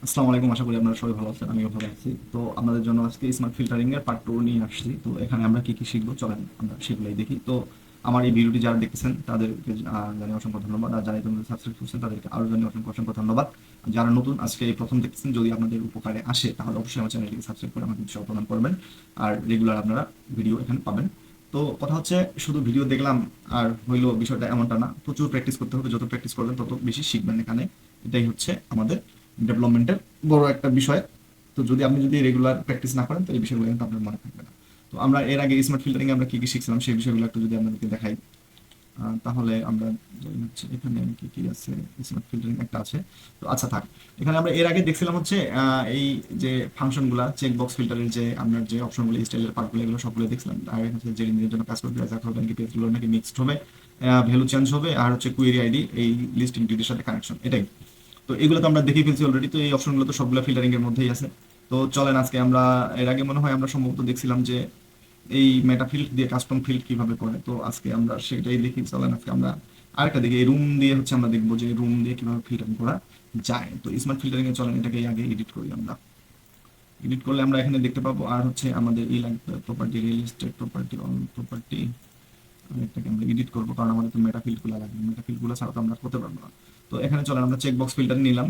আসসালামু আলাইকুম, আশা করি আপনারা সবাই ভালো আছেন। আমিও ভালো আছি। তো আপনাদের জন্য আজকে স্মার্ট ফিল্টারিং এর পার্ট 2 নিয়ে আসছি। তো এখানে আমরা কি কি শিখবো, চলেন আমরা সেগুলাই দেখি। তো আমার এই ভিডিওটি যারা দেখতেছেন তাদেরকে জানাই অসংখ্য ধন্যবাদ, আর যারা ইতিমধ্যে সাবস্ক্রাইব করছেন তাদেরকে আরো জানাই অসংখ্য অসংখ্য ধন্যবাদ। যারা নতুন আজকে এই প্রথম দেখতেছেন, যদি আপনাদের উপকারে আসে তাহলে অবশ্যই আমার চ্যানেলটিকে সাবস্ক্রাইব করে আমাকে উৎসাহ প্রদান করবেন। আর রেগুলার আপনারা ভিডিও এখানে পাবেন। তো কথা হচ্ছে, শুধু ভিডিও দেখলাম আর হইলো বিষয়টা এমনটা না, প্রচুর প্র্যাকটিস করতে হবে। যত প্র্যাকটিস করবেন তত বেশি শিখবেন এখানে। এটাই হচ্ছে আমাদের ডেভেলপমেন্টের বড় একটা বিষয়। তো আপনি যদি রেগুলার প্র্যাকটিস না করেন তো এই বিষয়গুলো কিন্তু আপনার মনে থাকবে না। তো আমরা এর আগে স্মার্ট ফিল্টারিং আমরা কি কি শিখছিলাম সেই বিষয়গুলো একটু যদি আপনাদেরকে দেখাই, তাহলে আমরা হচ্ছে এখানে কি কি আছে। স্মার্ট ফিল্টারিং একটা আছে, তো আচ্ছা থাক। এখানে আমরা এর আগে দেখছিলাম হচ্ছে এই যে ফাংশনগুলা, চেক বক্স ফিল্টারের যে আমরা যে অপশনগুলো, স্টাইলের পার্টগুলো, এগুলো সবগুলো দেখছিলাম। আর হচ্ছে যে ইঞ্জিনের জন্য কাজ করবে, যা হবে নাকি পেজগুলো নাকি মিক্সড হবে, ভ্যালু চেঞ্জ হবে, আর হচ্ছে কুয়েরি আইডি এই লিস্ট এন্টিটির সাথে কানেকশন, এটাই। তো এগুলো তো আমরা দেখে ফেলছি অলরেডি। তো এই অপশনগুলো তো সবগুলো ফিল্টারিং এর মধ্যেই আছে। তো চলেন আজকে আমরা, এর আগে মনে হয় আমরা সম্ভবত দেখছিলাম যে এই মেটা ফিল্ড দিয়ে কাস্টম ফিল্ড কিভাবে করে। তো আজকে আমরা সেটাই দেখি। চলেন আজকে আমরা আরেকটা দেখি, এই রুম দিয়ে হচ্ছে আমরা দেখবো যে রুম দিয়ে কিভাবে ফিল্টারিং করা যায়। তো স্মার্ট ফিল্টারিং এ চলেন এটাকে আগে এডিট করি আমরা। এডিট করলে আমরা এখানে দেখতে পাবো, আর হচ্ছে আমাদের ই লাগবে property, real estate property, all property. এটাকে আমরা এডিট করবো কারণ আমাদের তো মেটা ফিল্ড গুলো লাগবে, মেটা ফিল্ড গুলো ছাড়া তো আমরা করতে পারবো না। তো এখানে চলেন আমরা চেক বক্স ফিল্টার নিলাম।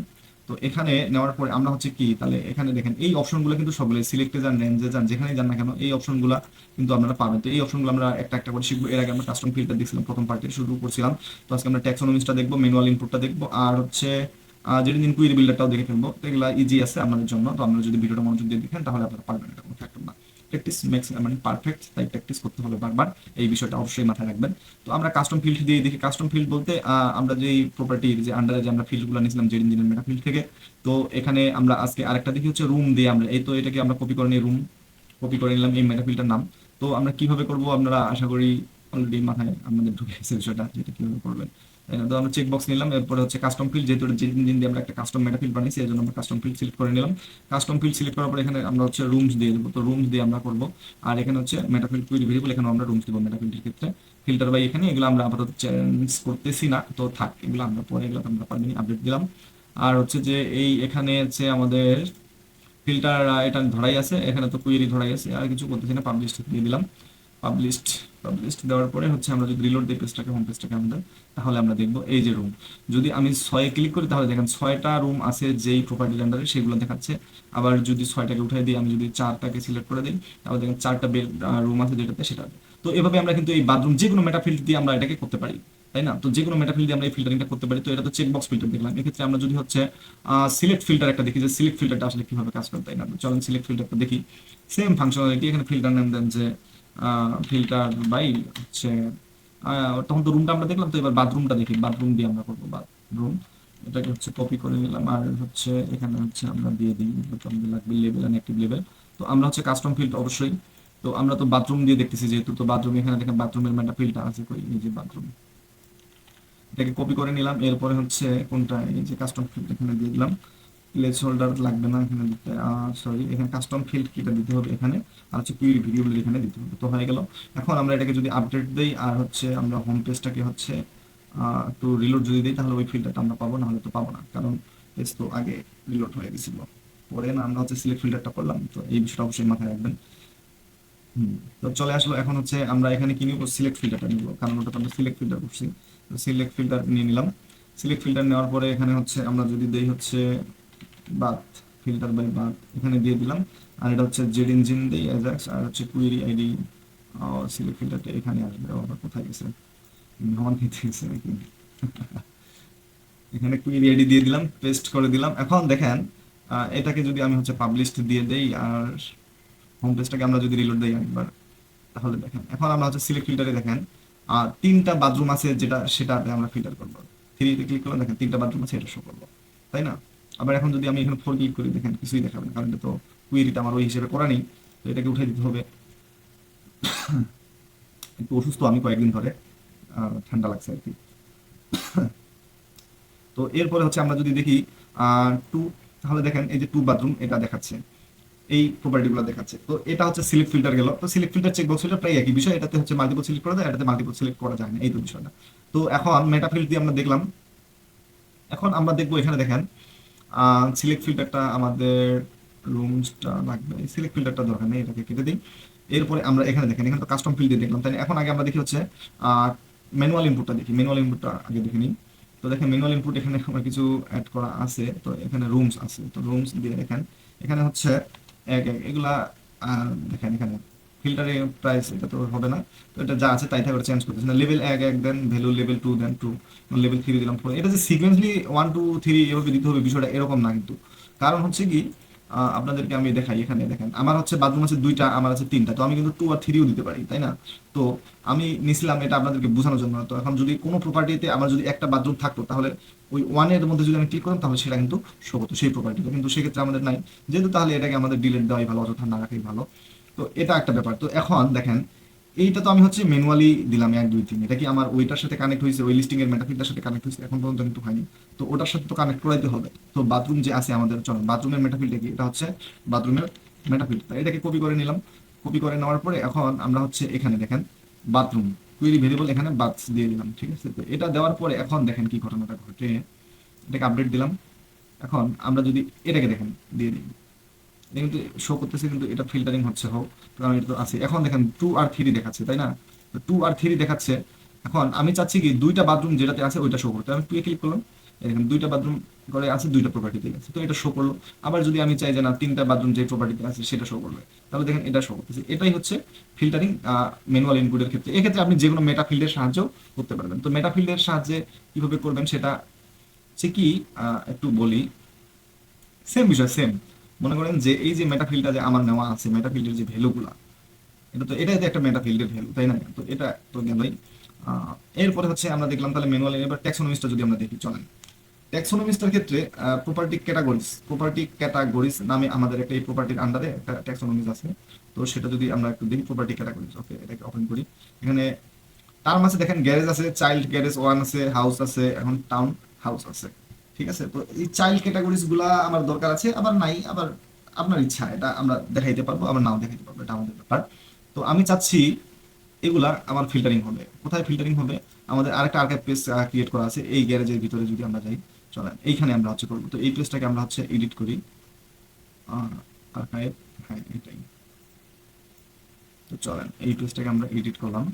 তো এখানে নেওয়ার পরে আমরা হচ্ছে কি, তাহলে এখানে দেখেন এই অপশনগুলো কিন্তু সবগুলো সিলেক্টে যান, রেঞ্জে যান, যেখানেই যান না কেন এই অপশনগুলো কিন্তু আপনারা পাবেন। তো এই অপশনগুলো আমরা একটা একটা করে শিখবো। এর আগে আমরা কাস্টম ফিল্টার দেখছিলাম, প্রথম পার্টে শুরু করছিলাম। তো আজকে আমরা ট্যাক্সোনমিসটা দেখবো, ম্যানুয়াল ইনপুটটা দেখবো, আর হচ্ছে যেটা দিন কুইরি বিল্ডারটাও দেখে ফেলবো। তো এগুলো ইজি আছে আপনাদের জন্য। তো আপনারা যদি ভিডিওটা মনোযোগ দিয়ে দেখেন তাহলে আপনারা পারবেন, এটা কোনো ফ্যাক্টর না। প্র্যাকটিস মেক্স মানে পারফেক্ট, তাই প্র্যাকটিস করতে হবে বারবার, এই বিষয়টা অবশ্যই মাথায় রাখবেন। তো আমরা কাস্টম ফিল্ড দিয়ে দেখি। কাস্টম ফিল্ড বলতে আমরা যে প্রপার্টির যে আন্ডারে যে আমরা ফিল্ডগুলো নিয়েছিলাম জেড ইঞ্জিনের মেটা ফিল্ড থেকে, তো এখানে আমরা আজকে আরেকটা দেখি হচ্ছে রুম দিয়ে আমরা এই, তো এটাকে আমরা কপি করে নিই, রুম কপি করে নিলাম এই মেটা ফিল্ডটার নাম। তো আমরা কিভাবে করব আপনারা আশা করি অলরেডি মাথায় আমাদের ঢুকে গেছে বিষয়টা, যেটা কিভাবে করবেন, তাই না? তো আমরা চেক বক্স নিলাম, এরপরে হচ্ছে কাস্টম ফিল্ড, যেহেতু জেড ইঞ্জিন দিয়ে আমরা একটা কাস্টম মেটা ফিল্ড বানাইছি এই জন্য আমরা কাস্টম ফিল্ড সিলেক্ট করে নিলাম। কাস্টম ফিল্ড সিলেক্ট করার পর এখানে আমরা হচ্ছে রুমস দিয়ে দেবো। তো রুমস দিয়ে আমরা করবো। আর এখানে হচ্ছে মেটাফিল্ড কুইরি ভেরিয়েবল, এখানে আমরা রুমস দিব মেটাফিল্ডের ক্ষেত্রে। ফিল্টার বাই এখানে এগুলো আমরা আপাতত চেঞ্জ করতেছি না, তো থাক, এগুলো আমরা পরে, এগুলো তো আমরা পারবেন আপডেট দিলাম। আর হচ্ছে যে এই এখানে হচ্ছে আমাদের ফিল্টার এটা ধরাই আছে, এখানে তো কুইরি ধরাই আছে, আর কিছু করতেছি না, পাবলিশ দিয়ে দিলাম। পাবলিশড, পাবলিশড দেওয়ার পরে হচ্ছে আমরা যদি রিলোড দিই পেজটাকে, হোম পেজটাকে আমাদের, তাহলে আমরা দেখবো এই যে রুম। যদি আমি 6 ক্লিক করি তাহলে দেখেন 6টা রুম আছে যেই প্রপার্টির আন্ডারে, সেগুলো দেখাচ্ছে। আবার যদি 6টাকে উঠাই দিই, আমি যদি 4টাকে সিলেক্ট করে দিই তাহলে দেখেন 4টা বেড রুম আছে যেটাতে, সেটা। তো এভাবে আমরা কিন্তু এই বাথরুম যে কোনো মেটা ফিল্ড দিয়ে আমরা এটাকে করতে পারি, তাই না? তো যে কোনো মেটা ফিল্ড দিয়ে আমরা এই ফিল্টারিংটা করতে পারি। তো এটা তো চেক বক্স ফিল্টার দেখলাম। এক্ষেত্রে আমরা যদি হচ্ছে সিলেক্ট ফিল্টার একটা দেখি, যে সিলেক্ট ফিল্টারটা আসলে কিভাবে কাজ করে, তাই না? তো চলেন সিলেক্ট ফিল্টারটা দেখি। সেম ফাংশনালিটি, এখানে ফিল্টার নাম দেন যে ফিল্টার বাই হচ্ছে তখন তো রুমটা আমরা দেখলাম। তো এবার বাথরুমটা দেখি, বাথরুম দিয়ে আমরা করবো বাথরুম। এটাকে হচ্ছে কপি করে নিলাম, আর হচ্ছে এখানে হচ্ছে আমরা দিয়ে দিই, আমাদের লাগবে লেভেল অ্যান্ড অ্যাক্টিভ লেভেল। তো আমরা হচ্ছে কাস্টম ফিল্ড অবশ্যই, তো আমরা তো বাথরুম দিয়ে দেখতেছি যেহেতু, তো বাথরুম এখানে দেখেন বাথরুমের একটা ফিল্টার আছে, কই এই যে বাথরুম, এটাকে কপি করে নিলাম। এরপরে হচ্ছে কোনটা, এই যে কাস্টম ফিল্ড এখানে দিয়ে দিলাম। প্লেস হোল্ডার লাগবে না এখানে দিতে, সরি, এখানে কাস্টম ফিল্ড কিটা দিতে হবে এখানে, আর হচ্ছে কুইরি ভেরিয়েবল এখানে দিতে হবে। তো হয়ে গেল। এখন আমরা এটাকে যদি আপডেট দেই, আর হচ্ছে আমরা হোম পেজটাকে হচ্ছে একটু রিলোড যদি দিই, তাহলে ওই ফিল্টারটা আমরা পাবো, না হলে তো পাবো না, কারণ পেজ তো আগে রিলোড হয়ে গেছিল। পরে না আমরা হচ্ছে সিলেক্ট ফিল্টারটা করলাম। তো এই বিষয়টা অবশ্যই মাথায় রাখবেন। হুম। তো চলে আসলো। এখন হচ্ছে আমরা এখানে কি নিব, সিলেক্ট ফিল্টারটা নিব, কারণ ওটা তো আমরা সিলেক্ট ফিল্টার করছি। তো সিলেক্ট ফিল্টার নিয়ে নিলাম। সিলেক্ট ফিল্টার নেওয়ার পরে এখানে হচ্ছে আমরা যদি দেই হচ্ছে বাথ, ফিল্টার বাই বাথ এখানে দিয়ে দিলাম। আর এটা হচ্ছে জেড ইঞ্জিন দেই অ্যাজাক্স, আর হচ্ছে কুয়েরি আইডি। সিলেক্ট ফিল্টারটা এখানে আসবে, আবার কোথায় গেছে, ভ্রমণ খেতে গেছে নাকি। এখানে কুয়েরি আইডি দিয়ে দিলাম, পেস্ট করে দিলাম। এখন দেখেন এটাকে যদি আমি হচ্ছে পাবলিশড দিয়ে দেই, আর হোম পেজটাকে আমরা যদি রিলোড দেই একবার, তাহলে দেখেন এখন আমরা হচ্ছে সিলেক্ট ফিল্টারে দেখেন 3টা বাথরুম আছে, যেটা সেটাতে আমরা ফিল্টার করবো। থ্রিতে ক্লিক করলাম, দেখেন 3টা বাথরুম আছে, এটা শো করবো, তাই না? আবার এখন যদি আমি এখানে 4 ক্লিক করি, দেখেন কিছুই দেখাবে না, কারণ এটা তো কুইরিটা আমার ওই হিসেবে করা নেই। তো এটাকে উঠাই দিতে হবে। একটু অসুস্থ আমি কয়েকদিন ধরে, ঠান্ডা লাগছে আর কি। তো এরপরে হচ্ছে আমরা যদি দেখি টু, তাহলে দেখেন এই যে 2 বাথরুম এটা দেখাচ্ছে, এই প্রপার্টিগুলো দেখাচ্ছে। তো এটা হচ্ছে সিলেক্ট ফিল্টার গেল। তো select filter check box filter প্রায় একই বিষয়, এটাতে হচ্ছে মাল্টিপল সিলেক্ট করা যায়, এটাতে মাল্টিপল সিলেক্ট করা যায় না, এই তো বিষয়টা। তো এখন মেটা ফিল্ড দিয়ে আমরা দেখলাম। এখন আমরা দেখবো এখানে দেখেন সিলেক্ট ফিল্টারটা আমাদের রুমসটা লাগবে, সিলেক্ট ফিল্টারটা দরকার নেই, এটাকে কেটে দিই। এরপরে আমরা এখানে দেখেন, এখানে তো কাস্টম ফিল্ড দিয়ে দেখলাম, তাই না? এখন আগে আমরা দেখি হচ্ছে ম্যানুয়াল ইনপুটটা দেখি, ম্যানুয়াল ইনপুটটা আগে দেখে নিই। তো দেখেন ম্যানুয়াল ইনপুট এখানে আমার কিছু অ্যাড করা আছে, তো এখানে রুমস আছে, তো রুমস দিয়ে দেখেন এখানে হচ্ছে এক এক এগুলা দেখেন এখানে ফিল্টারে প্রাইস এটা তো হবে না, তো এটা যা আছে তাই থাকবে, চেঞ্জ করতেছে না। লেভেল এক এক দেন, ভ্যালু লেভেল টু দেন টু, লেভেল থ্রি দিলাম ফোর। এটা যে সিকোয়েন্সলি ওয়ান টু থ্রি এভাবে দিতে হবে বিষয়টা এরকম না কিন্তু। কারণ হচ্ছে কি, আপনাদেরকে আমি দেখাই, এখানে দেখেন আমার হচ্ছে বাথরুম আছে দুইটা, আমার আছে তিনটা, তো আমি কিন্তু টু আর থ্রিও দিতে পারি, তাই না? তো আমি নিছিলাম এটা আপনাদেরকে বোঝানোর জন্য। তো এখন যদি কোনো প্রপার্টিতে আমার যদি একটা বাথরুম থাকতো, তাহলে ওই ওয়ানের মধ্যে যদি আমি ক্লিক করতাম তাহলে সেটা কিন্তু শো হতো সেই প্রপার্টিটা, কিন্তু সেক্ষেত্রে আমাদের নাই যেহেতু, তাহলে এটাকে আমাদের ডিলিট দেওয়াই ভালো, অযথা না রাখাই ভালো। তো এটা একটা ব্যাপার। তো এখন দেখেন এইটা তো আমি হচ্ছে ম্যানুয়ালি দিলাম এক দুই তিন, এটা কি আমার ওইটার সাথে কানেক্ট হয়েছে, ওই লিস্টিং এর মেটাফিল্ডের সাথে কানেক্ট হয়েছে? এখন পর্যন্ত কিন্তু হয়নি। তো ওটার সাথে তো কানেক্ট করাইতে হবে। তো বাথরুম যে আছে আমাদের, চলো বাথরুমের মেটাফিল্ডটা কি, এটা হচ্ছে বাথরুমের মেটাফিল্ড, এটাকে কপি করে নিলাম। কপি করে নেওয়ার পরে এখন আমরা হচ্ছে এখানে দেখেন বাথরুম কুইরি ভেরিয়েবল, এখানে বাথস দিয়ে দিলাম, ঠিক আছে? তো এটা দেওয়ার পরে এখন দেখেন কি ঘটনাটা ঘটে, এটাকে আপডেট দিলাম। এখন আমরা যদি এটাকে দেখেন দিয়ে দিই, এটা কিন্তু শো করতেছে, কিন্তু এটা ফিল্টারিং হচ্ছে হোক, কারণ এটা তো আছে। এখন দেখেন টু আর থ্রি দেখাচ্ছে, তাই না? তো টু আর থ্রি দেখাচ্ছে। এখন আমি চাচ্ছি কি দুইটা বাথরুম যেটাতে আছে ওইটা শো করতে, আমি টু এ ক্লিক করলাম, এখানে দুইটা বাথরুম করে আছে, দুইটা প্রপার্টিতে আছে, তো এটা শো করলো। আবার যদি আমি চাই যে না তিনটা বাথরুম যে প্রপার্টিতে আছে সেটা শো করবে, তাহলে দেখেন এটা শো করতেছে। এটাই হচ্ছে ফিল্টারিং ম্যানুয়াল ইনপুটের ক্ষেত্রে। এক্ষেত্রে আপনি যে কোনো মেটা ফিল্ডের সাহায্য করতে পারবেন। তো মেটা ফিল্ডের সাহায্যে কিভাবে করবেন সেটা হচ্ছে কি, একটু বলি। সেম বিষয়, সেম। মনে করেন যে এই যে মেটাফিল্ডটা যে আমার নেওয়া আছে, মেটাফিল্ডের যে ভ্যালুগুলা, এটা তো এটাই তো একটা মেটাফিল্ডের ভ্যালু, তাই না? তো এটা তো গেলই। এরপরে হচ্ছে আমরা দেখলাম তাহলে ম্যানুয়াল। এবার ট্যাক্সোনমিসটা যদি আমরা দেখি, চলেন। ট্যাক্সোনমিসটার ক্ষেত্রে প্রপার্টি ক্যাটাগরিজ নামে আমাদের একটা এই প্রপার্টির আন্ডারে একটা ট্যাক্সোনমিস আছে। তো সেটা যদি আমরা একটু দেখি, প্রপার্টি ক্যাটাগরিজ, ওকে এটাকে ওপেন করি। এখানে তার মাঝে দেখেন গ্যারেজ আছে, চাইল্ড গ্যারেজ ওয়ান আছে, হাউস আছে, এখন টাউন হাউস আছে, ঠিক আছে? তো এই চাইল্ড ক্যাটাগরিজ গুলা আমার দরকার আছে, আবার নাই, আবার আপনার ইচ্ছা, এটা আমরা দেখাইতে পারবো, আবার নাও দেখাইতে পারবো, এটা আমাদের ব্যাপার। তো আমি চাচ্ছি এগুলা আমার ফিল্টারিং হবে। কোথায় ফিল্টারিং হবে? আমাদের আরেকটা আর্কাইভ পেজ ক্রিয়েট করা আছে এই গ্যারেজের ভিতরে, যদি আমরা যাই, চলেন এইখানে আমরা হচ্ছে করবো। তো এই পেজটাকে আমরা হচ্ছে এডিট করি, আর্কাইভ, হ্যাঁ এটাই। তো চলেন এই পেজটাকে আমরা এডিট করলাম।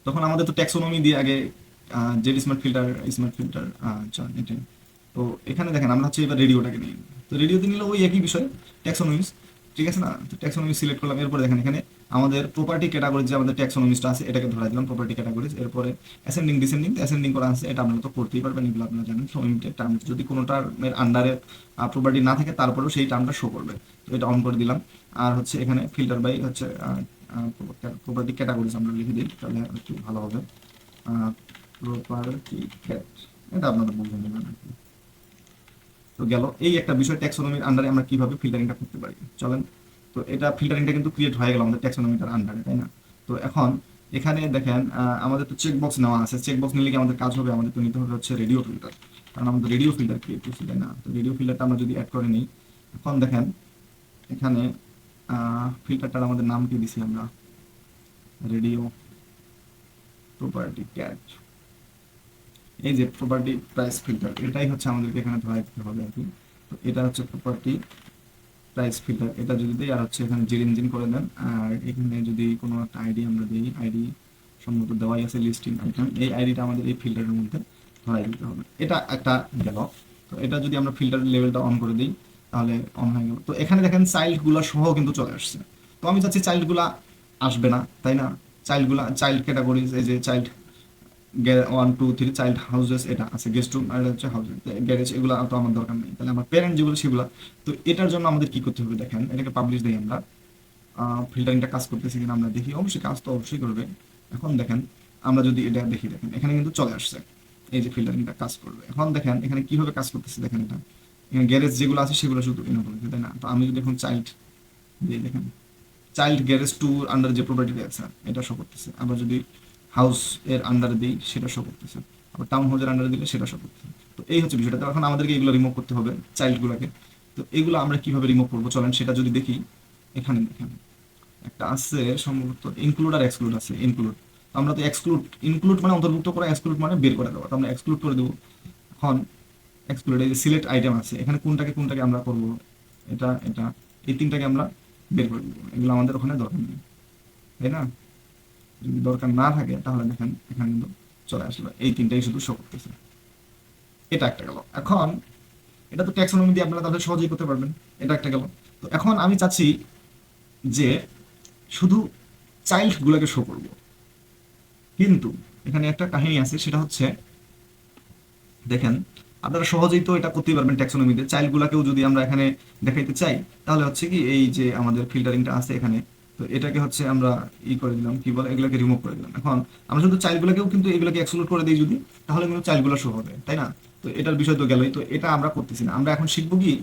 তখন আমাদের তো ট্যাক্সোনমি দিয়ে আগে যে স্মার্ট ফিল্টার এটাই। তো এখানে দেখেন আমরা হচ্ছে এবার রেডিওটাকে নিই। তো রেডিওতে নিলে ওই একই বিষয়, ট্যাক্সোনমিস, ঠিক আছে না? তো ট্যাক্সোনমিস সিলেক্ট করলাম। এরপরে দেখেন এখানে আমাদের প্রপার্টি ক্যাটাগরিজ যে আমাদের ট্যাক্সোনমিসটা আছে এটাকে ধরা দিলাম প্রপার্টি ক্যাটাগরিজ। এরপরে অ্যাসেন্ডিং ডিসেন্ডিং, অ্যাসেন্ডিং করা আছে, এটা আপনারা তো করতেই পারবেন, এগুলো আপনারা জানেন। সো টার্ম যদি কোনো টার্মের আন্ডারে প্রপার্টি না থাকে তারপরেও সেই টার্মটা শো করবে, তো এটা অন করে দিলাম। আর হচ্ছে এখানে ফিল্টার বাই হচ্ছে প্রপার্টি ক্যাটাগরিজ আমরা লিখে দিই, তাহলে একটু ভালো হবে। প্রপার্টি ক্যাট, এটা আপনারা বুঝে নেবেন আর কি। তো গেল এই একটা বিষয়, ট্যাক্সোনমির আন্ডারে আমরা কিভাবে ফিল্টারিংটা করতে পারি, চলেন। তো এটা ফিল্টারিংটা কিন্তু ক্রিয়েট হয়ে গেল আমাদের ট্যাক্সোনমিটার আন্ডারে, তাই না? তো এখন এখানে দেখেন আমাদের তো চেক বক্স নেওয়া আছে। চেক বক্স নিলে কি আমাদের কাজ হবে? আমাদের তো নিতে হবে হচ্ছে রেডিও ফিল্টার, কারণ আমাদের রেডিও ফিল্টার ক্রিয়েট করছি, তাই না? তো রেডিও ফিল্টারটা আমরা যদি অ্যাড করে নিই, এখন দেখেন এখানে ফিল্টারটার আমাদের নাম কি দিছি আমরা, রেডিও প্রপার্টি ক্যাট। এই যে প্রপার্টি প্রাইস ফিল্টার, এটাই হচ্ছে আমাদেরকে এখানে ধরা দিতে হবে আর কি। তো এটা হচ্ছে প্রপার্টি প্রাইস ফিল্টার, এটা যদি দিই, আর হচ্ছে এখানে জির ইঞ্জিন করে দেন। আর এখানে যদি কোনো একটা আইডি আমরা দিই, আইডি সম্ভবত দেওয়াই আছে লিস্টিং আইটেম, এই আইডিটা আমাদের এই ফিল্টারের মধ্যে ধরাই দিতে হবে। এটা একটা গেল। তো এটা যদি আমরা ফিল্টারের লেভেলটা অন করে দিই তাহলে অন হয়ে গেল। তো এখানে দেখেন চাইল্ডগুলো সহ কিন্তু চলে আসছে। তো আমি চাচ্ছি চাইল্ডগুলা আসবে না, তাই না? চাইল্ড ক্যাটাগরিজ, এই যে child one two three child houses এটা আছে, গেস্ট রুম আর হচ্ছে হাউস গ্যারেজ, এগুলো তো আমার দরকার নেই, তাহলে আমার প্যারেন্ট যেগুলো সেগুলো। তো এটার জন্য আমাদের কি করতে হবে দেখেন, এটাকে পাবলিশ দিই আমরা। ফিল্টারিংটা কাজ করতেছি কিনা আমরা দেখি, অবশ্যই কাজ তো অবশ্যই করবে। এখন দেখেন আমরা যদি এটা দেখি, দেখেন এখানে কিন্তু চলে আসছে, এই যে ফিল্টারিংটা কাজ করবে। এখন দেখেন এখানে কিভাবে কাজ করতেছে, দেখেন এটা এখানে গ্যারেজ যেগুলো আছে সেগুলো শুধু ইনভলভ হচ্ছে, তাই না? তো আমি যদি এখন চাইল্ড দিয়ে দেখেন, চাইল্ড গ্যারেজ টু আন্ডার যে প্রপার্টিটা আছে এটা শো করতেছে। আবার যদি হাউস এর আন্ডারে দিই সেটা শো করতেছে, আবার টাউন হাউসের আন্ডারে দিলে সেটা শো করতেছে। তো এই হচ্ছে বিষয়টা। তো এখন আমাদেরকে এগুলো রিমুভ করতে হবে, চাইল্ডগুলোকে। তো এগুলো আমরা কিভাবে রিমুভ করবো চলেন সেটা যদি দেখি। এখানে দেখেন একটা আছে সম্ভবত ইনক্লুড আর এক্সক্লুড আছে। ইনক্লুড, আমরা তো এক্সক্লুড, ইনক্লুড মানে অন্তর্ভুক্ত করা, এক্সক্লুড মানে বের করে দেওয়া, তো আমরা এক্সক্লুড করে দেবো। এখন এক্সক্লুড, এই যে সিলেক্ট আইটেম আছে, এখানে কোনটাকে কোনটাকে আমরা করব, এটা এটা এই তিনটাকে আমরা বের করে দেবো, এগুলো আমাদের ওখানে দরকার নেই, তাই না? যদি দরকার না থাকে তাহলে দেখেন এখানে কিন্তু চলে আসলো, এই তিনটাই শুধু শো করতেছে। এটা একটা গেল। এখন এটা তো ট্যাক্সোনমি দিয়ে আপনারা তাহলে সহজেই করতে পারবেন, এটা একটা গেল। তো এখন আমি চাচ্ছি যে শুধু চাইল্ড গুলাকে শো করব, কিন্তু এখানে একটা কাহিনী আছে, সেটা হচ্ছে দেখেন আপনারা সহজেই তো এটা করতেই পারবেন ট্যাক্সোনমিতে, চাইল্ড গুলাকেও যদি আমরা এখানে দেখাইতে চাই তাহলে হচ্ছে কি এই যে আমাদের ফিল্টারিংটা আছে এখানে, তো এটাকে হচ্ছে আমরা করে দিলাম, কি বলে, এগুলোকে রিমুভ করে দিলাম। এখন আমরা শুধু চাইল্ড গুলাকেও কিন্তু এগুলোকে এক্সক্লুড করে দিই যদি, তাহলে কিন্তু চাইল্ড গুলো শো হবে, তাই না? তো এটার বিষয় তো গেলই, তো এটা আমরা করতেছি না। আমরা এখন শিখবো কি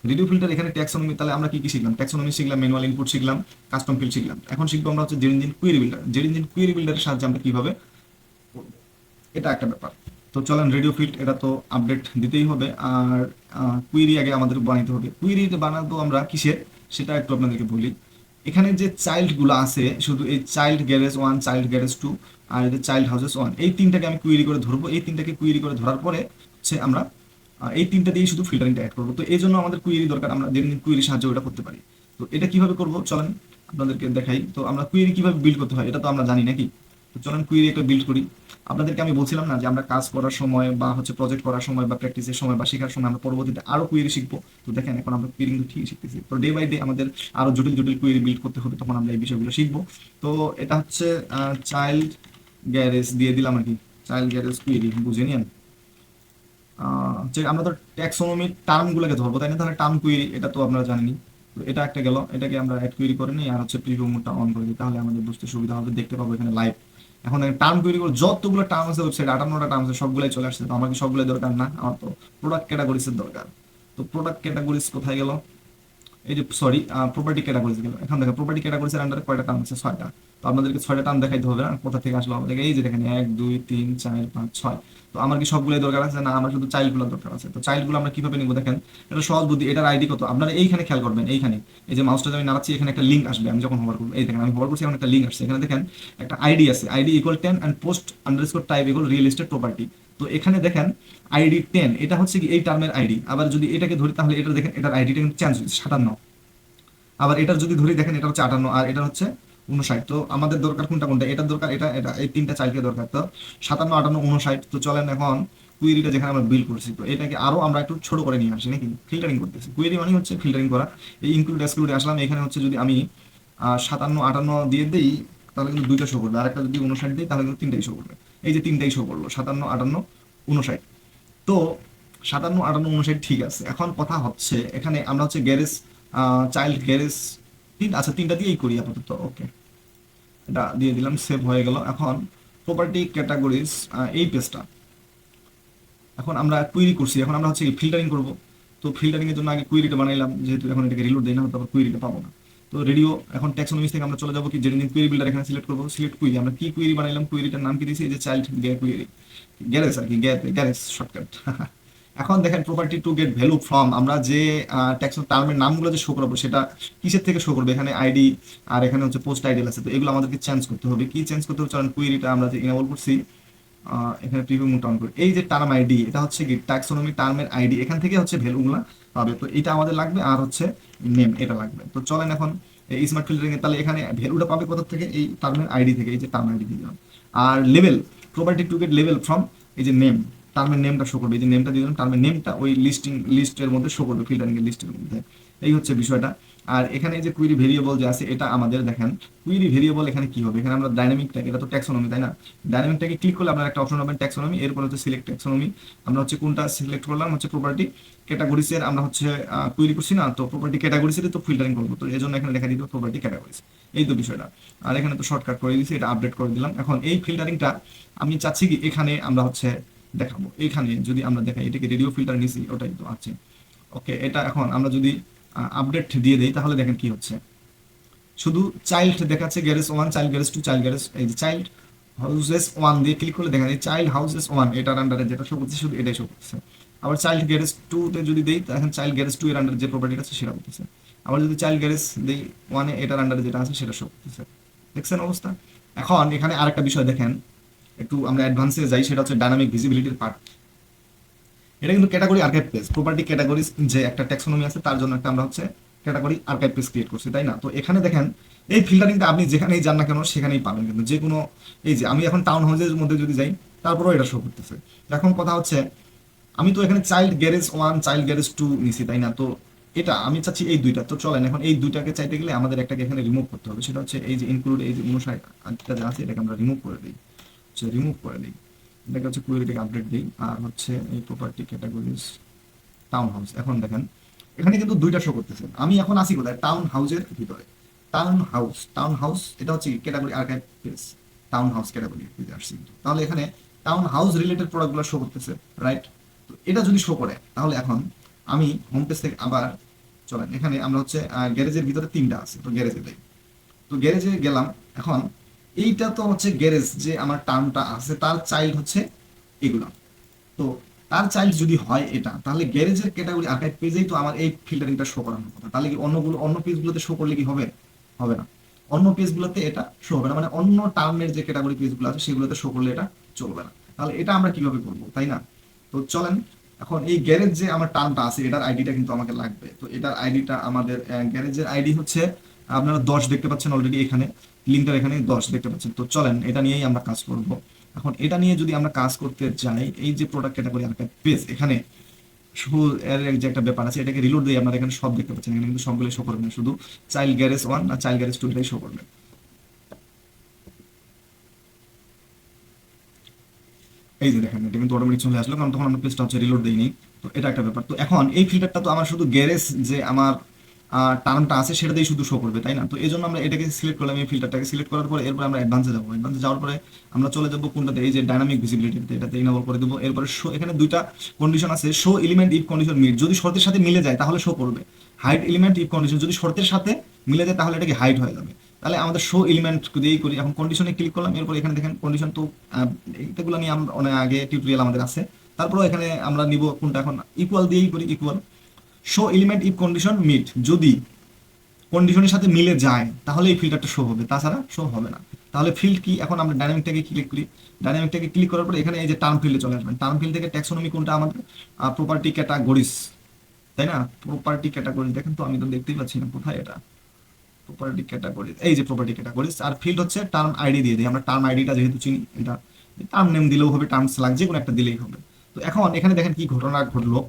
রেডিও ফিল্টার, এখানে ট্যাক্সোনমি, তাহলে আমরা কি কি শিখলাম? ট্যাক্সোনমি শিখলাম, ম্যানুয়াল ইনপুট শিখলাম, কাস্টম ফিল্ড শিখলাম। এখন শিখবো আমরা হচ্ছে Z engine query builder. Z engine query বিল্ডারের সাহায্যে আমরা কিভাবে করবো, এটা একটা ব্যাপার। তো চলেন রেডিও ফিল্ড, এটা তো আপডেট দিতেই হবে, আর কুইরি আগে আমাদের বানাইতে হবে। কুইরি বানাবো আমরা কিসের, সেটা একটু আপনাদেরকে বলি। এখানে যে চাইল্ড গুলো আছে, শুধু এই চাইল্ড গ্যারেজ 1, চাইল্ড গ্যারেজ 2, আর এই চাইল্ড হাউসেস 1, এই তিনটাকে আমি কুইরি করে ধরবো। এই তিনটাকে কুইরি করে ধরার পরে হচ্ছে আমরা এই তিনটা দিয়ে শুধু ফিল্টারিংটা অ্যাড করবো। তো এই জন্য আমাদের কুইরি দরকার, আমরা যে কুইরি সাহায্যে ওটা করতে পারি। তো এটা কিভাবে করবো চলেন আপনাদেরকে দেখাই। তো আমরা কুইরি কিভাবে বিল্ড করতে হয় এটা তো আমরা জানি নাকি, তো চলেন কুইরি একটা বিল্ড করি। আপনাদেরকে আমি বলছিলাম না যে আমরা কাজ করার সময় বা হচ্ছে প্রজেক্ট করার সময় বা প্র্যাকটিসের সময় বা শেখার সময় আমরা পরবর্তীতে আরো কুইরি শিখবো। তো দেখেন এখন আমরা কুইরি কিন্তু ঠিকই শিখতেছি, তো ডে বাই ডে আমাদের আরো জটিল জটিল কুইরি বিল্ড করতে হবে, তখন আমরা এই বিষয়গুলো শিখবো। তো এটা হচ্ছে চাইল্ড গ্যারেজ দিয়ে দিলাম আর কি, চাইল্ড গ্যারেজ কুইরি বুঝে নিন। যে আমরা তো ট্যাক্সোনমিক টার্মগুলোকে ধরবো, তাই না? তাহলে টার্ম কুইরি এটা তো আপনারা জানেনই। তো এটা একটা গেল, এটাকে আমরা অ্যাড কুইরি করে নিই, আর হচ্ছে প্রিভিউ মোডটা অন করে দিই, তাহলে আমাদের বুঝতে সুবিধা হবে, দেখতে পাবো এখানে লাইভ। এখন টার্ম কুইরি করে যতগুলো টার্ম আছে ওয়েবসাইট 58টা টার্ম আছে, সবগুলাই চলে আসছে। তো আমার কি সবগুলাই দরকার না, আমার তো প্রোডাক্ট ক্যাটাগরিজের দরকার। তো প্রোডাক্ট ক্যাটাগরিজ কোথায় গেল, এই যে সরি প্রপার্টি ক্যাটাগরিজ গেল। এখন দেখেন প্রপার্টি ক্যাটাগরিজের আন্ডারে কয়টা টার্ম আছে, 6টা। তো আপনাদেরকে 6টা টার্ম দেখাইতে হবে না, কোথা থেকে আসলো আমাদেরকে, এই যে দেখেন 1 2 3 4 5 6। তো আমার কি সবগুলোই দরকার আছে না, আমার শুধু চাইল্ড গুলো দরকার আছে। তো চাইল্ড গুলো আমরা কিভাবে নিব দেখেন, এটা সহজ বুদ্ধি। এটার আইডি কত আপনারা এইখানে খেয়াল করবেন, এইখানে এই যে মাউসটা আমি নাড়াচ্ছি এখানে একটা লিঙ্ক আসবে, আমি যখন হোভার করবো, এই দেখেন আমি হোভার করছি এখন একটা লিঙ্ক আসছে, এখানে দেখেন একটা আইডি আছে, ID equal 10 and post underscore type equal real estate property. তো এখানে দেখেন আইডি 10, এটা হচ্ছে কি এই টার্মের আইডি। আবার যদি এটাকে ধরি তাহলে এটা দেখেন এটার আইডিটা কিন্তু চেঞ্জ হয়েছে 57। আবার এটার যদি ধরি দেখেন এটা হচ্ছে 58 আর এটা হচ্ছে 59। তো আমাদের দরকার কোনটা কোনটা, এটার দরকার, এটা এটা এই তিনটা চাইল্ডকে দরকার। তো 57 58 59। তো চলেন এখন কুয়েরিটা যেখানে আমরা বিল করছি, তো এটাকে আরো আমরা একটু ছোট করে নিয়ে আসি নাকি, ফিল্টারিং করতেছি। কুয়েরি মানে হচ্ছে ফিল্টারিং করা। এই ইনক্লুড এক্সক্লুডে আসলাম, এখানে হচ্ছে যদি আমি 57 58 দিয়ে দেই তাহলে কিন্তু দুইটা শো করবে, আর একটা যদি 59 দিই তাহলে কিন্তু তিনটাই শো করবে। এই যে তিনটাই শো করলো 57 58 59। তো 57 58 59 ঠিক আছে। এখন কথা হচ্ছে এখানে আমরা হচ্ছে গ্যারেজ চাইল্ড গ্যারেজ আচ্ছা তিনটা দিয়েই করি আপাতত, ওকে এটা দিয়ে দিলাম, সেভ হয়ে গেল। এখন প্রপার্টি ক্যাটাগরিজ এই পেজটা এখন আমরা কুইরি করছি, এখন আমরা হচ্ছে ফিল্টারিং করব। তো ফিল্টারিং এর জন্য আগে কুইরিটা বানাইলাম, যেহেতু এখন এটাকে রিলোড দেই না তারপর কুইরিটা পাবো না। তো রেডিও এখন ট্যাক্সোনমিস থেকে আমরা চলে যাবো কি জেনে কুইরি বিল্ডার, এখানে সিলেক্ট করবো, সিলেক্ট কুইরি। আমরা কি কুইরি বানাইলাম, কুইরিটার নাম কি দিয়েছি, এই যে চাইল্ড কুইরি গ্যারেজ আর কি, গ্যারেজ শর্টকাট। এখন দেখেন property to gate value from, আমরা যে ট্যাক্সন টার্মের নামগুলো যে শো করবো সেটা কিসের থেকে শো করবে, এখানে আইডি আর এখানে হচ্ছে পোস্ট আইডি আছে। তো এগুলো আমাদেরকে চেঞ্জ করতে হবে। কি চেঞ্জ করতে হবে চলেন, কুইরিটা আমরা যে ইনেবল করছি এখানে প্রিভিউ মোড অন করি। এই যে টার্ম আইডি, এটা হচ্ছে কি ট্যাক্সোনমি টার্মের আইডি, এখান থেকে হচ্ছে ভ্যালুগুলো পাবে। তো এটা আমাদের লাগবে, আর হচ্ছে নেম এটা লাগবে। তো চলেন এখন এই স্মার্ট ফিল্টারিং এ তাহলে এখানে ভ্যালুটা পাবে কোথা থেকে, এই টার্মের আইডি থেকে, এই যে টার্ম আইডি দিলাম। আর level, property to get level from, এই যে নেম, টার্মের নেমটা শো করবে, এই যে নেমটা দিয়ে দিলাম, টার্মের নেমটা ওই লিস্টের মধ্যে শো করবে, ফিল্টারিং এর লিস্টের মধ্যে। এই হচ্ছে বিষয়টা। আর এখানে যে কুইরি ভেরিয়েবল যে আছে, এটা আমাদের দেখেন কুইরি ভেরিয়েবল এখানে কি হবে, এখানে আমরা ডাইনামিকটা, এটা তো ট্যাক্সোনমি তাই না, ডাইনামিকটাকে ক্লিক করলে আপনার একটা অপশন পাবেন ট্যাক্সোনমি, এরপর হচ্ছে সিলেক্ট ট্যাক্সোনমি। আমরা হচ্ছে কোনটা সিলেক্ট করলাম, হচ্ছে প্রপার্টি ক্যাটাগরিজের আমরা হচ্ছে কুইরি করছি না, তো প্রপার্টি ক্যাটাগরিজের তো ফিল্টারিং করবো, তো এই জন্য এখানে লেখা দিতে প্রপার্টি ক্যাটাগরিজ, এই তো বিষয়টা। আর এখানে তো শর্টকাট করে দিয়েছি, এটা আপডেট করে দিলাম। এখন এই ফিল্টারিংটা আমি চাচ্ছি কি এখানে আমরা হচ্ছে দেখাবো, এখানে যদি আমরা দেখাই এটাকে রেডিও ফিল্টার নিছি, ওটাই তো আছে। ওকে, এটা এখন আমরা যদি আপডেট দিয়ে দেই তাহলে দেখেন কি হচ্ছে, শুধু চাইল্ড দেখাচ্ছে garage 1, child garage 2, child garage, এই যে চাইল্ড হাউসেস 1 দিয়ে ক্লিক করলে দেখেন এই চাইল্ড হাউসেস 1 এটার আন্ডারে যেটা শো করছে শুধু এটাই শো করছে। আবার চাইল্ড গ্যারেজ 2 তে যদি দেই এখন চাইল্ড গ্যারেজ 2 এর আন্ডারে যে প্রপার্টিটা আছে সেটা করতেছে। আবার যদি চাইল্ড গ্যারেজ দেই 1 এ এটার আন্ডারে যেটা আছে সেটা শো করতেছে। দেখছেন অবস্থা? এখন এখানে আরেকটা বিষয় দেখেন, একটু আমরা অ্যাডভান্সে যাই, সেটা হচ্ছে ডাইনামিক ভিজিবিলিটির পার্ট। এটা কিন্তু category archive page, property categories যে একটা ট্যাক্সোনমি আছে তার জন্য একটা আমরা হচ্ছে ক্যাটাগরি আর্কাইভ পেজ ক্রিয়েট করছি, তাই না? তো এখানে দেখেন এই ফিল্টারিংটা আপনি যেখানেই যান না কেন সেখানেই পাবেন, কিন্তু যে কোনো, এই যে আমি এখন টাউন হাউসের মধ্যে যদি যাই তারপরেও এটা শো করতেছে। এখন কথা হচ্ছে আমি তো এখানে চাইল্ড গ্যারেজ 1 চাইল্ড গ্যারেজ 2 নিছি, তাই না? তো এটা আমি চাচ্ছি এই দুইটা, তো চলেন এখন এই দুইটাকে চাইতে গেলে আমাদের একটাকে এখানে রিমুভ করতে হবে, সেটা হচ্ছে এই যে ইনক্লুড, এই যে 59টা যা আছে এটাকে আমরা রিমুভ করে দিই, রিমুভ করে দিই, এটাকে হচ্ছে কুয়েরিটাকে আপডেট দিই, আর হচ্ছে এই প্রপার্টি ক্যাটাগরিজ টাউন হাউস। এখন দেখেন এখানে কিন্তু দুইটা শো করতেছে, আমি এখন আসি কোথায়? টাউন হাউসের ভিতরে। টাউন হাউস এটা হচ্ছে category archive page, town house category পেজে আসছি কিন্তু। তাহলে এখানে টাউন হাউস রিলেটেড প্রোডাক্টগুলো শো করতেছে, রাইট? তো এটা যদি শো করে তাহলে এখন আমি হোম পেজ থেকে আবার চলেন, এখানে আমরা হচ্ছে গ্যারেজের ভিতরে 3টা আছে, তো গ্যারেজে দেই, তো গ্যারেজে গেলাম। এখন এইটা তো হচ্ছে গ্যারেজ যে আমার টার্মটা আছে তার চাইল্ড হচ্ছে এগুলা, তো তার চাইল্ড যদি হয় এটা, তাহলে গ্যারেজের ক্যাটাগরি আর্কাইভ পেজেই তো আমার এই ফিল্টারিংটা শো করানোর কথা। তাহলে কি অন্য পেজগুলোতে শো করলে কি হবে? হবে না। অন্য পেজগুলোতে এটা শো হবে না, মানে অন্য টার্মের যে ক্যাটাগরি পেজগুলো আছে সেগুলোতে শো করলে এটা চলবে না। তাহলে এটা আমরা কিভাবে করবো, তাই না? তো চলেন এখন এই গ্যারেজ যে আমার টার্মটা আছে এটার আইডিটা কিন্তু আমাকে লাগবে। তো এটার আইডিটা আমাদের গ্যারেজের আইডি হচ্ছে আপনারা 10 দেখতে পাচ্ছেন অলরেডি, এখানে লিঙ্কটার এখানে 10 দেখতে পাচ্ছেন। তো চলেন এটা নিয়েই আমরা কাজ করব। এখন এটা নিয়ে যদি আমরা কাজ করতে যাই, এই যে প্রোডাক্ট ক্যাটাগরি আর্কাইভ পেজ, এখানে শুধু এর যে একটা ব্যাপার আছে, এটাকে রিলোড দিয়ে আপনারা এখানে সব দেখতে পাচ্ছেন, এখানে কিন্তু সবগুলো শো করবে না, শুধু চাইল্ড গ্যারেজ 1 আর চাইল্ড গ্যারেজ 2 এটাই শো করবে। এই যে দেখেন এটা কিন্তু অটোমেটিক চলে আসলো, কারণ তখন আমরা পেজটা হচ্ছে রিলোড দিইনি। তো এটা একটা ব্যাপার। তো এখন এই ফিল্টারটা তো আমার শুধু গ্যারেজ যে আমার টার্মটা আছে সেটাতেই শুধু শো করবে, তাই না? তো এই জন্য আমরা এটাকে সিলেক্ট করলাম, এই ফিল্টারটাকে সিলেক্ট করার পরে এরপর আমরা অ্যাডভান্সে যাবো। অ্যাডভান্সে যাওয়ার পরে আমরা চলে যাবো কোনটাতে, এই যে ডাইনামিক ভিজিবিলিটিতে, এটাতে ইনেবল করে দেবো। এরপরে শো, এখানে দুইটা কন্ডিশন আছে, show element if condition meet, যদি শর্তের সাথে মিলে যায় তাহলে শো করবে। হাইড এলিমেন্ট ইফ কন্ডিশন, যদি শর্তের সাথে মিলে যায় তাহলে এটাকে হাইড হয়ে যাবে। তাহলে আমাদের শো এলিমেন্ট দিয়েই করি। এখন কন্ডিশনে ক্লিক করলাম, এরপর এখানে দেখেন কন্ডিশন তো এগুলো নিয়ে আমরা অনেক আগে টিউটোরিয়াল আমাদের আছে। তারপরে এখানে আমরা নিব কোনটা, এখন ইকুয়াল দিয়েই করি, equal show element if condition meet, যদি কন্ডিশনের সাথে মিলে যায় তাহলে এই ফিল্টারটা শো হবে, তাছাড়া শো হবে না। তাহলে ফিল্ড কি, এখন আমরা ডাইনামিকটাকে ক্লিক করি, ডাইনামিকটাকে ক্লিক করার পরে এখানে এই যে টার্ম ফিল্ডে চলে আসবেন। টার্ম ফিল্ড থেকে ট্যাক্সোনমি কোনটা আমাদের, প্রপার্টি ক্যাটাগরিজ, তাই না? প্রপার্টি ক্যাটাগরিজ দেখেন, তো আমি তো দেখতেই পাচ্ছি না কোথায় এটা, প্রপার্টি ক্যাটাগরিজ, এই যে প্রপার্টি ক্যাটাগরিজ। আর ফিল্ড হচ্ছে টার্ম আইডি দিয়ে দিই আমরা, টার্ম আইডিটা যেহেতু চিনি, এটা টার্ম নেম দিলেও হবে, টার্ম স্ল্যাগ যে কোনো একটা দিলেই হবে। তো এখন এখানে দেখেন কি ঘটনা ঘটলো,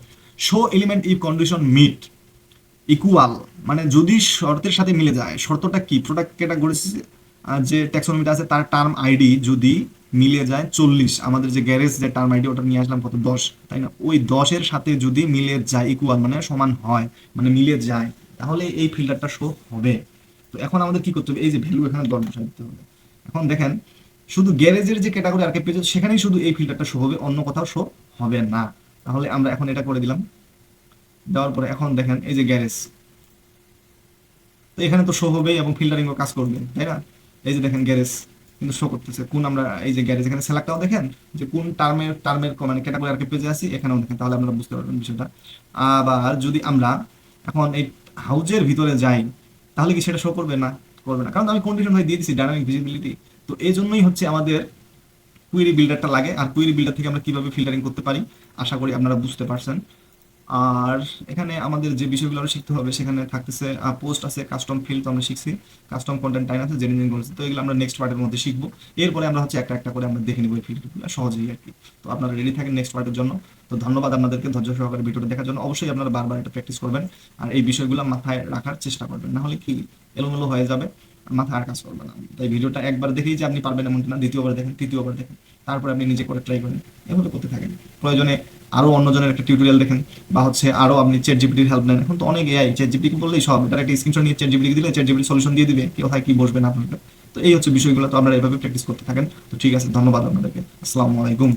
show element if condition meet equal, মানে যদি শর্তের সাথে মিলে যায়, শর্তটা কি, প্রোডাক্ট ক্যাটাগরিজ যে ট্যাক্সোনমিটা আছে তার টার্ম আইডি যদি মিলে যায় 40, আমাদের যে গ্যারেজ যে টার্ম আইডি ওটা নিয়ে আসলাম কত 10, তাই না? ওই 10-এর সাথে যদি মিলে যায়, ইকুয়াল মানে সমান হয়, মানে মিলে যায়, তাহলে এই ফিল্টারটা শো হবে। তো এখন আমাদের কি করতে হবে, এই যে ভ্যালু এখানে 10 বসাই দিতে হবে। এখন দেখেন শুধু গ্যারেজের যে ক্যাটাগরি আর্কাইভ পেজ সেখানেই শুধু এই ফিল্টারটা শো হবে, অন্য কোথাও শো হবে না। তাহলে আমরা এখন এটা করে দিলাম, দেওয়ার পরে এখন দেখেন এই যে গ্যারেজ, তো এখানে তো শো হবেই এবং ফিল্টারিং ও কাজ করবে, তাই না? এই যে দেখেন গ্যারেজ কিন্তু শো করতেছে কোন, আমরা এই যে গ্যারেজ এখানে সেলেক্টটাও দেখেন যে কোন টার্মের মানে ক্যাটাগরি আর কি পেজে আছি, এখানেও দেখেন, তাহলে আপনারা বুঝতে পারবেন বিষয়টা। আবার যদি আমরা এখন এই হাউজের ভিতরে যাই তাহলে কি সেটা শো করবে না? করবে না, কারণ আমি কন্ডিশন ভাই দিয়ে দিচ্ছি ডাইনামিক ভিজিবিলিটি। তো এই জন্যই হচ্ছে আমাদের কুয়েরি বিল্ডারটা লাগে। আর কুয়েরি বিল্ডার থেকে আমরা কিভাবে ফিল্টারিং করতে পারি আশা করি আপনারা বুঝতে পারছেন। আর এখানে আমাদের যে বিষয়গুলো আরো শিখতে হবে সেখানে থাকতেছে পোস্ট আছে, কাস্টম ফিল্ড তো আমরা শিখছি, কাস্টম কন্টেন্ট টাইম আছে, জেনে করেছে, তো এগুলো আমরা নেক্সট পার্টের মধ্যে শিখবো। এরপরে আমরা হচ্ছে একটা একটা করে আমরা দেখে নিবো এই ফিল্ডগুলো সহজেই আর কি। তো আপনারা রেডি থাকেন নেক্সট পার্টের জন্য। তো ধন্যবাদ আপনাদেরকে ধৈর্য সহকারে ভিডিওটা দেখার জন্য। অবশ্যই আপনারা বারবার এটা প্র্যাকটিস করবেন আর এই বিষয়গুলো মাথায় রাখার চেষ্টা করবেন, না হলে কি এলোমেলো হয়ে যাবে, মাথায় আর কাজ করবে না। তাই ভিডিওটা একবার দেখেই যে আপনি পারবেন এমনটা না, দ্বিতীয়বার দেখেন, তৃতীয়বার দেখেন, তারপরে আপনি নিজে করে ট্রাই করেন, এভাবে করতে থাকেন। প্রয়োজনে আরো অন্যজনের একটা টিউটোরিয়াল দেখেন, বা হচ্ছে আরো আপনি চ্যাট জিপিটির হেল্প নেন। এখন তো অনেক এআই, চ্যাট জিপিটি বললেই সব, তার একটা স্ক্রিনশট নিয়ে চ্যাট জিপিটি দিলে চ্যাট জিপিটি সলিউশন দিয়ে দিবে কোথায় কি বসবে না আপনাকে। তো এই হচ্ছে বিষয়গুলো, তো আপনারা এভাবে প্র্যাকটিস করতে থাকেন। তো ঠিক আছে, ধন্যবাদ আপনাদেরকে, আসসালামু আলাইকুম।